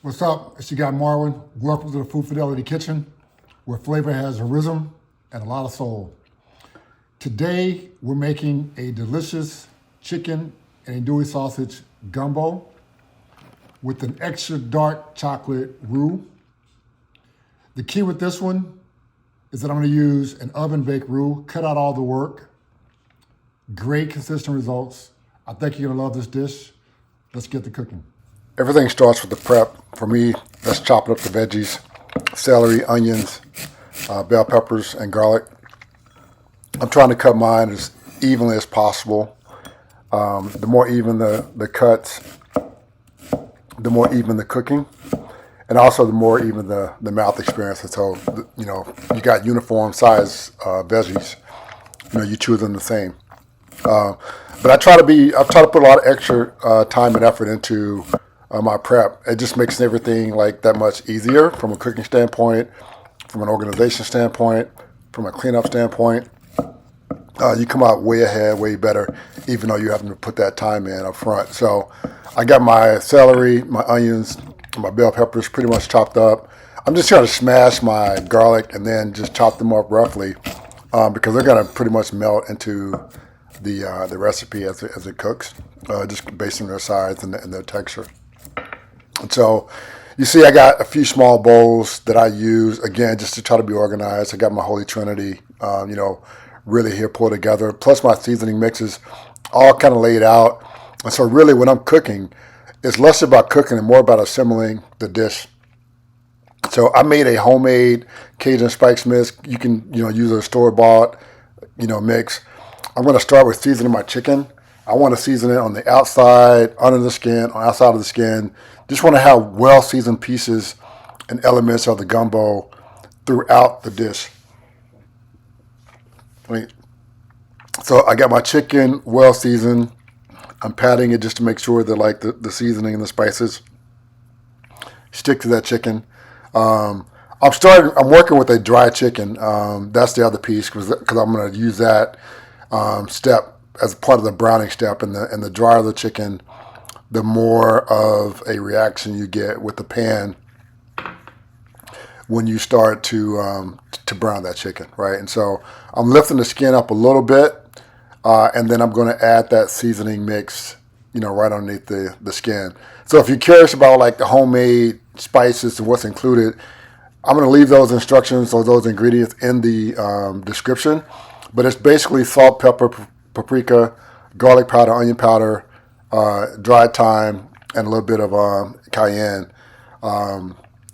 What's up? It's your guy Marwin. Welcome to the Fidelity kitchen, where flavor has a rhythm and a lot of soul. Today, we're making a delicious chicken and andouille sausage gumbo with an extra dark chocolate roux. The key with this one is that I'm going to use an oven-baked roux, cut out all the work. Great consistent results. I think you're going to love this dish. Let's get to cooking. Everything starts with the prep. For me, that's chopping up the veggies, celery, onions, bell peppers, and garlic. I'm trying to cut mine as evenly as possible. The more even the cuts, the more even the cooking, and also the more even the mouth experience. And so, you got uniform size veggies. You chew them the same. But I try to put a lot of extra time and effort into my prep. It just makes everything like that much easier from a cooking standpoint, from an organization standpoint, from a cleanup standpoint. You come out way ahead, way better, even though you having to put that time in up front. So I got my celery, my onions, my bell peppers pretty much chopped up. I'm just trying to smash my garlic and then just chop them up roughly because they're going to pretty much melt into the recipe as it cooks, just based on their size and their texture. And so you see I got a few small bowls that I use, again, just to try to be organized. I got my holy trinity, really here pulled together, plus my seasoning mixes all kind of laid out. And so really when I'm cooking, it's less about cooking and more about assembling the dish. So I made a homemade Cajun spice mix. You can, use a store-bought, mix. I'm going to start with seasoning my chicken. I want to season it on the outside, under the skin, on the outside of the skin. Just want to have well-seasoned pieces and elements of the gumbo throughout the dish. So I got my chicken well-seasoned. I'm patting it just to make sure that the seasoning and the spices stick to that chicken. I'm working with a dry chicken. That's the other piece because I'm going to use that step as part of the browning step, and the drier the chicken, the more of a reaction you get with the pan when you start to brown that chicken, right? And so I'm lifting the skin up a little bit, and then I'm going to add that seasoning mix, right underneath the skin. So if you're curious about the homemade spices and what's included, I'm going to leave those instructions or those ingredients in the description. But it's basically salt, pepper, paprika, garlic powder, onion powder, dried thyme, and a little bit of cayenne.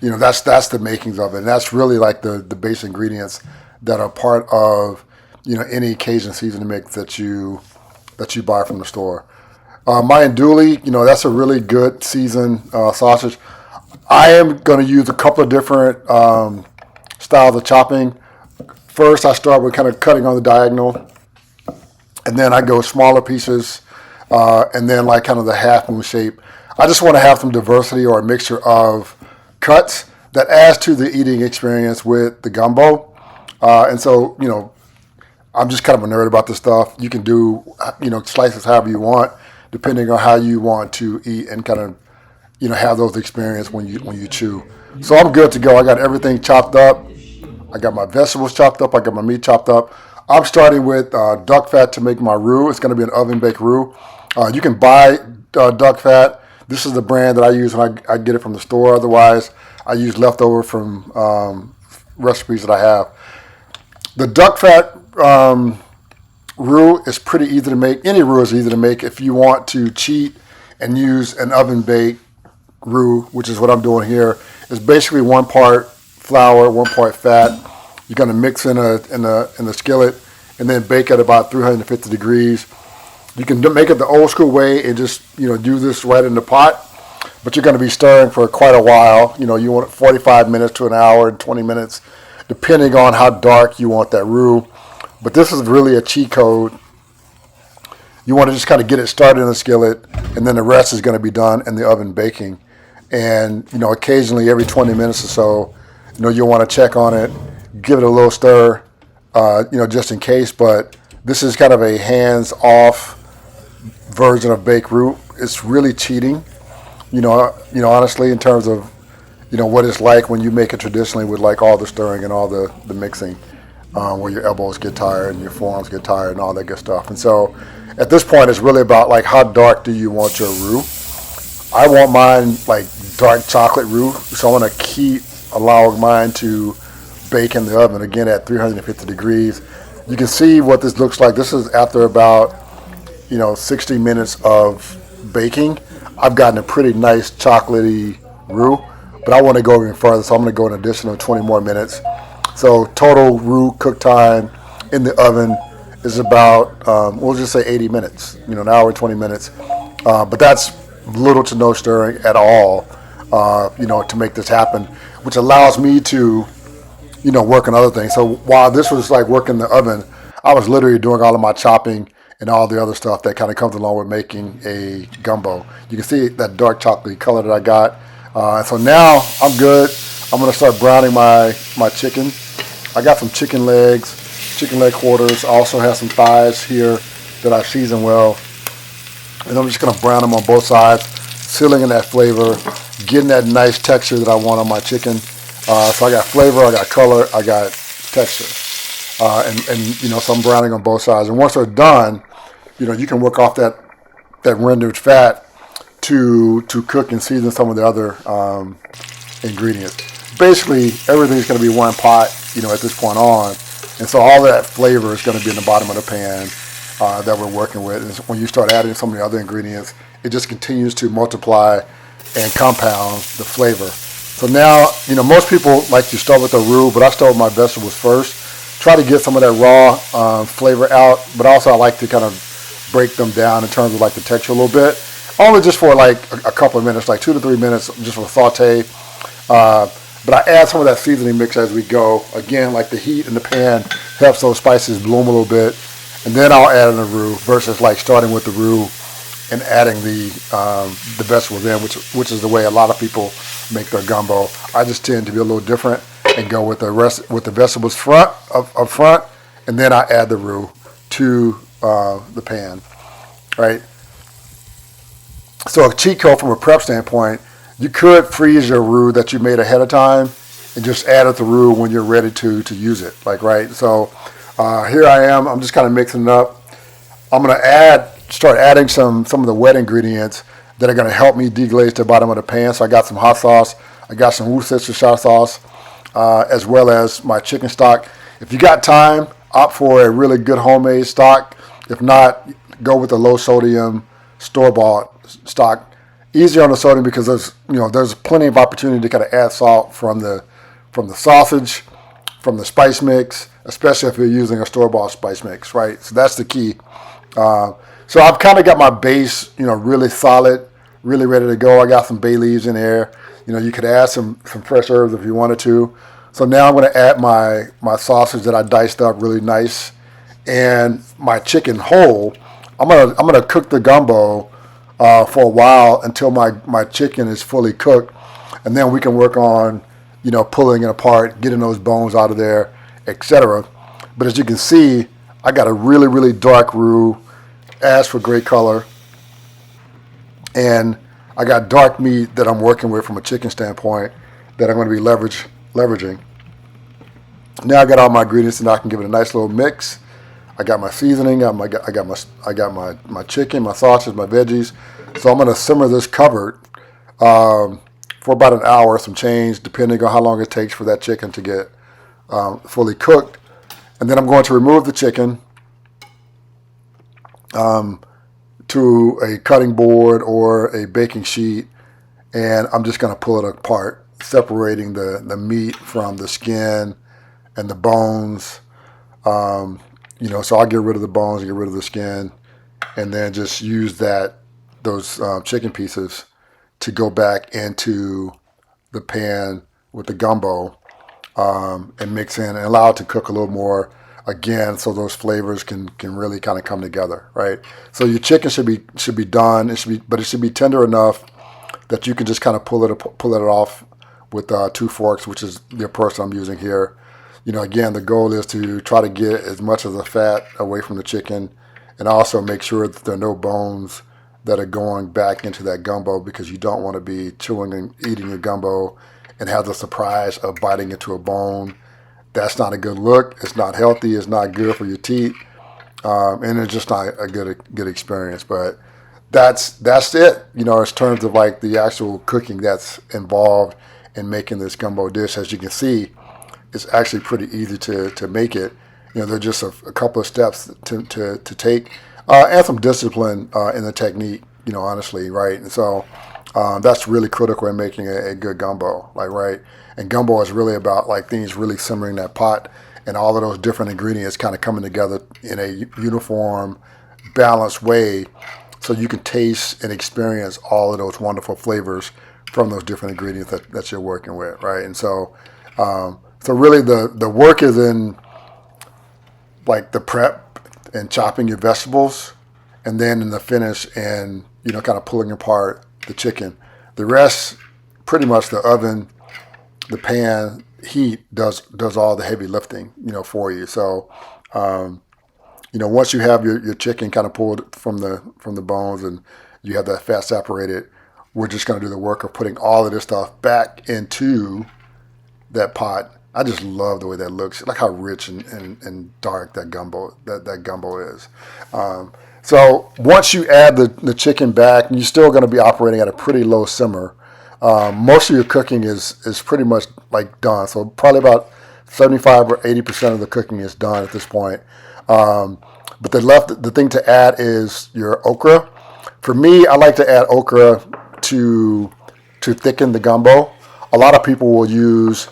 That's the makings of it. And that's really the base ingredients that are part of any Cajun seasoning mix that you buy from the store. My andouille, that's a really good seasoned sausage. I am going to use a couple of different styles of chopping. First, I start with kind of cutting on the diagonal, and then I go smaller pieces, and then kind of the half moon shape. I just want to have some diversity or a mixture of cuts that adds to the eating experience with the gumbo. And so, I'm just kind of a nerd about this stuff. You can do, slices however you want, depending on how you want to eat and kind of, have those experiences when you chew. So I'm good to go. I got everything chopped up. I got my vegetables chopped up. I got my meat chopped up. I'm starting with duck fat to make my roux. It's going to be an oven-baked roux. You can buy duck fat. This is the brand that I use when I get it from the store. Otherwise, I use leftover from recipes that I have. The duck fat roux is pretty easy to make. Any roux is easy to make if you want to cheat and use an oven-baked roux, which is what I'm doing here. It's basically 1 part flour, 1 part fat. You're going to mix in a skillet and then bake at about 350 degrees. You can make it the old school way and just do this right in the pot, but you're going to be stirring for quite a while. You want 45 minutes to an hour and 20 minutes, depending on how dark you want that roux. But this is really a cheat code. You want to just kind of get it started in the skillet, and then the rest is going to be done in the oven baking. And occasionally every 20 minutes or so, you'll want to check on it, give it a little stir, just in case. But this is kind of a hands-off version of baked roux. It's really cheating, honestly, in terms of what it's like when you make it traditionally with like all the stirring and all the mixing, where your elbows get tired and your forearms get tired and all that good stuff. And so at this point, it's really about like how dark do you want your roux? I want mine like dark chocolate roux, so I want to keep allowing mine to bake in the oven again at 350 degrees. You can see what this looks like. This is after about 60 minutes of baking. I've gotten a pretty nice chocolatey roux, but I want to go even further, so I'm going to go an additional 20 more minutes. So total roux cook time in the oven is about, we'll just say 80 minutes, an hour and 20 minutes. But that's little to no stirring at all, to make this happen, which allows me to, work on other things. So while this was like working in the oven, I was literally doing all of my chopping and all the other stuff that kind of comes along with making a gumbo. You can see that dark chocolatey color that I got. So now I'm good. I'm going to start browning my chicken. I got some chicken leg quarters. I also have some thighs here that I season well. And I'm just going to brown them on both sides, sealing in that flavor, getting that nice texture that I want on my chicken. So I got flavor, I got color, I got texture. So I'm browning on both sides. And once they're done, you can work off that rendered fat to cook and season some of the other ingredients. Basically, everything's going to be one pot, at this point on. And so all that flavor is going to be in the bottom of the pan that we're working with. And when you start adding some of the other ingredients, it just continues to multiply and compound the flavor. So now, most people like to start with the roux, but I start with my vegetables first. Try to get some of that raw flavor out, but also I like to kind of break them down in terms of like the texture a little bit. Only just for like a couple of minutes, like 2 to 3 minutes, just for saute. But I add some of that seasoning mix as we go. Again, like the heat in the pan helps those spices bloom a little bit. And then I'll add in the roux versus like starting with the roux and adding the vegetables in, which is the way a lot of people make their gumbo. I just tend to be a little different and go with the vegetables up front, and then I add the roux to the pan, right? So a cheat code from a prep standpoint, you could freeze your roux that you made ahead of time and just add it the roux when you're ready to use it, right? So here I am. I'm just kind of mixing it up. I'm going to start adding some of the wet ingredients that are going to help me deglaze the bottom of the pan. So I got some hot sauce. I got some Worcestershire sauce, as well as my chicken stock. If you got time, opt for a really good homemade stock. If not, go with the low sodium store-bought stock. Easier on the sodium because there's plenty of opportunity to kind of add salt from the sausage, from the spice mix, especially if you're using a store-bought spice mix, right? So that's the key. So I've kind of got my base, really solid, really ready to go. I got some bay leaves in there. You could add some fresh herbs if you wanted to. So now I'm going to add my sausage that I diced up really nice, and my chicken whole. I'm gonna cook the gumbo for a while until my chicken is fully cooked, and then we can work on pulling it apart, getting those bones out of there, etc. But as you can see, I got a really, really dark roux, asked for great color, and I got dark meat that I'm working with from a chicken standpoint that I'm going to be leveraging. Now I got all my ingredients, and I can give it a nice little mix. I got my seasoning, I got my chicken, my sausage, my veggies. So I'm going to simmer this covered for about an hour, some change, depending on how long it takes for that chicken to get fully cooked. And then I'm going to remove the chicken to a cutting board or a baking sheet, and I'm just going to pull it apart, separating the meat from the skin and the bones. So I'll get rid of the bones, get rid of the skin, and then just use those chicken pieces to go back into the pan with the gumbo and mix in and allow it to cook a little more again, so those flavors can really kind of come together, right? So your chicken should be done. But it should be tender enough that you can just kind of pull it off with 2 forks, which is the approach I'm using here. Again, the goal is to try to get as much of the fat away from the chicken, and also make sure that there are no bones that are going back into that gumbo, because you don't want to be chewing and eating your gumbo and have the surprise of biting into a bone. That's not a good look. It's not healthy. It's not good for your teeth, and it's just not a good experience. But that's it. You know, in terms of like the actual cooking that's involved in making this gumbo dish. As you can see, it's actually pretty easy to make it. You know, there's just a couple of steps to take, and some discipline in the technique. You know, honestly, right? And so that's really critical in making a good gumbo. Like, right? And gumbo is really about like things really simmering in that pot, and all of those different ingredients kind of coming together in a uniform, balanced way, so you can taste and experience all of those wonderful flavors from those different ingredients that you're working with, right? And so, so really the work is in like the prep and chopping your vegetables, and then in the finish and, you know, kind of pulling apart the chicken. The rest, pretty much the oven, the pan heat does all the heavy lifting, you know, for you. So, you know, once you have your chicken kind of pulled from the bones and you have that fat separated, we're just going to do the work of putting all of this stuff back into that pot. I just love the way that looks. Like how rich and dark that gumbo is. So once you add the chicken back, you're still going to be operating at a pretty low simmer. Most of your cooking is pretty much like done. So probably about 75 or 80% of the cooking is done at this point. But the thing to add is your okra. For me, I like to add okra to thicken the gumbo. A lot of people will use,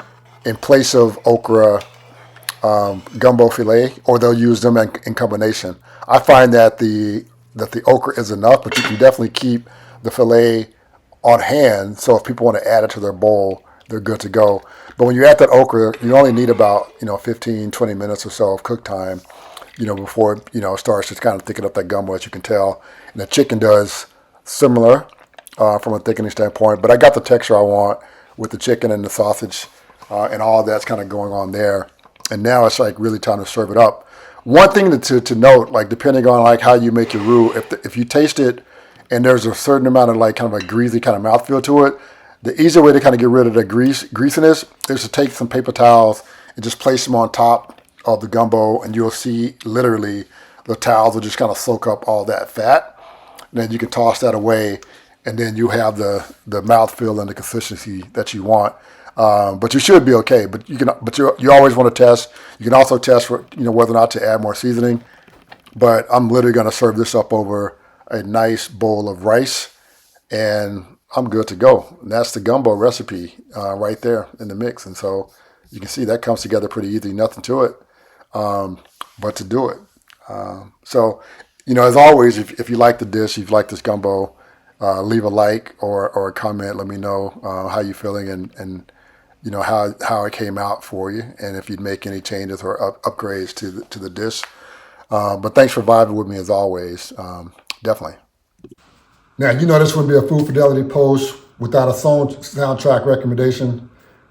in place of okra, gumbo filet, or they'll use them in combination. I find that the okra is enough, but you can definitely keep the filet on hand. So if people want to add it to their bowl, they're good to go. But when you add that okra, you only need about 15, 20 minutes or so of cook time, before it starts to kind of thicken up that gumbo, as you can tell. And the chicken does similar from a thickening standpoint, but I got the texture I want with the chicken and the sausage and all that's kind of going on there. And now it's like really time to serve it up. One thing to note, like depending on like how you make your roux, if you taste it and there's a certain amount of like kind of a greasy kind of mouthfeel to it, the easier way to kind of get rid of the greasiness is to take some paper towels and just place them on top of the gumbo, and you'll see literally the towels will just kind of soak up all that fat. And then you can toss that away, and then you have the mouthfeel and the consistency that you want. But you should be okay. But you always want to test. You can also test for whether or not to add more seasoning. But I'm literally going to serve this up over a nice bowl of rice, and I'm good to go. And that's the gumbo recipe right there in the mix. And so you can see that comes together pretty easy. Nothing to it, but to do it. So as always, if you like the dish, if you like this gumbo, leave a like or a comment. Let me know how you're feeling and how it came out for you, and if you'd make any changes or upgrades to the dish. But thanks for vibing with me as always. Definitely. Now, this would be a Food Fidelity post without a soundtrack recommendation.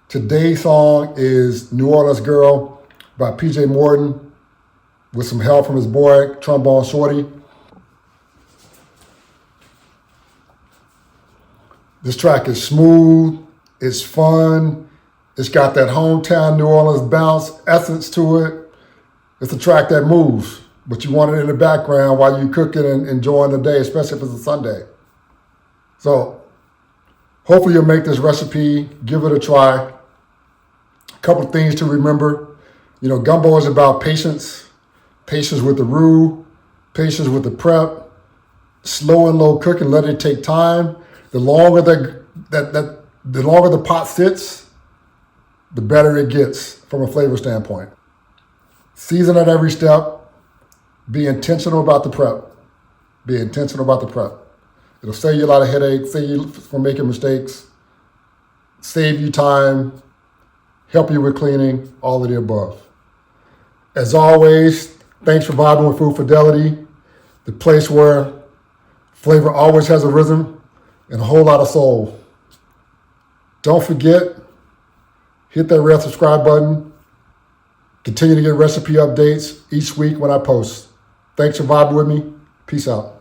Today's song is New Orleans Girl by PJ Morton with some help from his boy, Trombone Shorty. This track is smooth, it's fun, it's got that hometown New Orleans bounce essence to it. It's a track that moves, but you want it in the background while you're cooking and enjoying the day, especially if it's a Sunday. So hopefully you'll make this recipe, give it a try. A couple of things to remember. Gumbo is about patience with the roux, patience with the prep, slow and low cooking, let it take time. The longer the longer the pot sits, the better it gets from a flavor standpoint. Season at every step. Be intentional about the prep. Be intentional about the prep. It'll save you a lot of headaches, save you from making mistakes, save you time, help you with cleaning, all of the above. As always, thanks for vibing with Food Fidelity, the place where flavor always has a rhythm and a whole lot of soul. Don't forget, hit that red subscribe button. Continue to get recipe updates each week when I post. Thanks for vibing with me. Peace out.